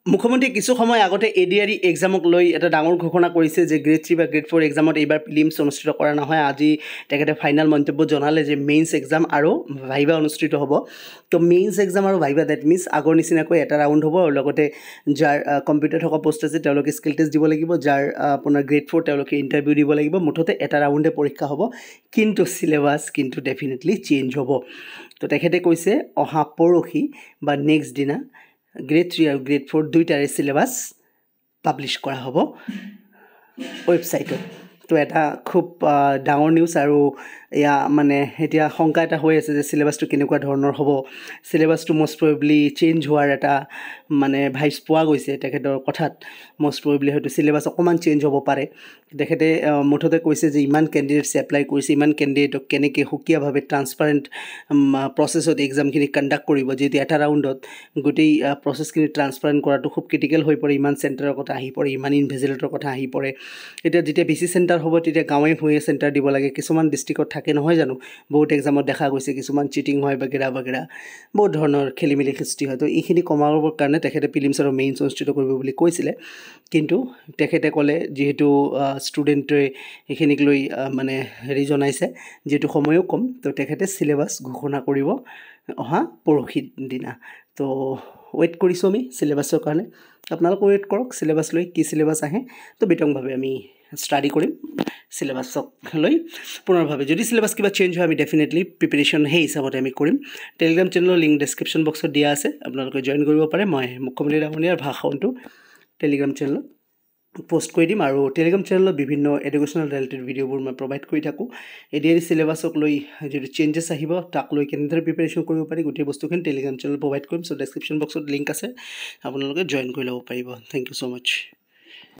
মুখ্যমন্ত্ৰী কিছু সময় আগতে এডিআৰই এক্সামক লৈ এটা ডাঙৰ ঘোষণা কৰিছে যে গ্ৰেড 3 বা গ্ৰেড 4 এক্সামত এইবাৰ প্ৰিলিমছ অনুষ্ঠিত কৰা নহয়। আজি তেখেতে ফাইনেল মন্তব্য জনালে যে মেইনছ এক্সাম আৰু ভাইভা অনুষ্ঠিত হ'ব। তো মেইনছ এক্সাম আৰু ভাইভা ডেট মিনছ আগৰ নিচিনাকৈ এটা ৰাউণ্ড হ'ব আৰু লগতে যাৰ কম্পিউটাৰ থকা পোষ্ট আছে তেওঁলোকে স্কিল টেষ্ট দিব লাগিব, যাৰ আপোনাৰ গ্ৰেড 4 তেওঁলোকে ইণ্টাৰভিউ দিব লাগিব। মুঠতে এটা ৰাউণ্ডে পৰীক্ষা হ'ব, কিন্তু চিলেবাছ কিন্তু ডেফিনেটলি চেঞ্জ হ'ব। তো তেখেতে কৈছে অহা পৰহি বা নেক্সট দিনা গ্ৰেড 3 আৰু গ্ৰেড 4 দুইটাৰে চিলেবাছ পাব্লিছ কৰা হ'ব ৱেবছাইটত। তো এটা খুব ডাঙৰ নিউজ আৰু এয়া মানে এতিয়া শংকা এটা হৈ আছে যে চিলেবাছটো কেনেকুৱা ধৰণৰ হ'ব। চিলেবাছটো মষ্ট প্ৰবেবলি চেঞ্জ হোৱাৰ এটা মানে ভাইবছ পোৱা গৈছে তেখেতৰ কথাত। মষ্ট প্ৰবেবলি হয়তো চিলেবাছ অকণমান চেঞ্জ হ'ব পাৰে। তেখেতে মুঠতে কৈছে যে ইমান কেণ্ডিডেটছে এপ্লাই কৰিছে, ইমান কেণ্ডিডেটক কেনেকৈ সুকীয়াভাৱে ট্ৰান্সপাৰেণ্ট প্ৰচেছত এক্সামখিনি কণ্ডাক্ট কৰিব, যিহেতু এটা ৰাউণ্ডত গোটেই প্ৰচেছখিনি ট্ৰান্সপাৰেণ্ট কৰাটো খুব ক্ৰিটিকেল হৈ পৰে। ইমান চেণ্টাৰৰ কথা আহি পৰে, ইমান ইনভিজিলেটৰ কথা আহি পৰে। এতিয়া যেতিয়া বেছি চেণ্টাৰ হ'ব তেতিয়া গাঁৱে ভূঞে চেণ্টাৰ দিব লাগে। কিছুমান ডিষ্ট্ৰিক্টত থাকে নহয় জানো, বহুত এক্সামত দেখা গৈছে কিছুমান চিটিং হয় বাগেৰা বাগেৰা, বহুত ধৰণৰ খেলি মেলি সৃষ্টি হয়। তো এইখিনি কমাবৰ কাৰণে তেখেতে প্ৰিলিমছ আৰু মেইনছ অনুষ্ঠিত কৰিব বুলি কৈছিলে। কিন্তু তেখেতে ক'লে যিহেতু ষ্টুডেণ্টে এইখিনিক লৈ মানে হেৰি জনাইছে, যিহেতু সময়ো কম, তো তেখেতে চিলেবাছ ঘোষণা কৰিব অহা পৰহি দিনা। তো ৱেইট কৰিছোঁ আমি চিলেবাছৰ কাৰণে। আপোনালোকে ৱেইট কৰক চিলেবাছ লৈ, কি চিলেবাছ আহে। তো বিতংভাৱে আমি ষ্টাডি কৰিম চিলেবাছক লৈ পুনৰভাৱে। যদি চিলেবাছ কিবা চেঞ্জ হয় আমি ডেফিনেটলি প্ৰিপেৰেশ্যন সেই হিচাপতে আমি কৰিম। টেলিগ্ৰাম চেনেলৰ লিংক ডেছক্ৰিপশ্যন বক্সত দিয়া আছে, আপোনালোকে জইন কৰিব পাৰে। মই মুখ্যমন্ত্ৰী ডাঙৰীয়াৰ ভাষণটো টেলিগ্ৰাম চেনেলত পোষ্ট কৰি দিম আৰু টেলিগ্ৰাম চেনেলত বিভিন্ন এডুকেশ্যনেল ৰিলেটেড ভিডিঅ'বোৰ মই প্ৰভাইড কৰি থাকোঁ। এডিআৰই চিলেবাছক লৈ যিটো চেঞ্জেছ আহিব তাক লৈ কেনেদৰে প্ৰিপেৰেশ্যন কৰিব পাৰি গোটেই বস্তুখিনি টেলিগ্ৰাম চেনেলত প্ৰভাইড কৰিম। চ' ডেছক্ৰিপশ্যন বক্সত লিংক আছে, আপোনালোকে জইন কৰি ল'ব পাৰিব। Thank you so' much.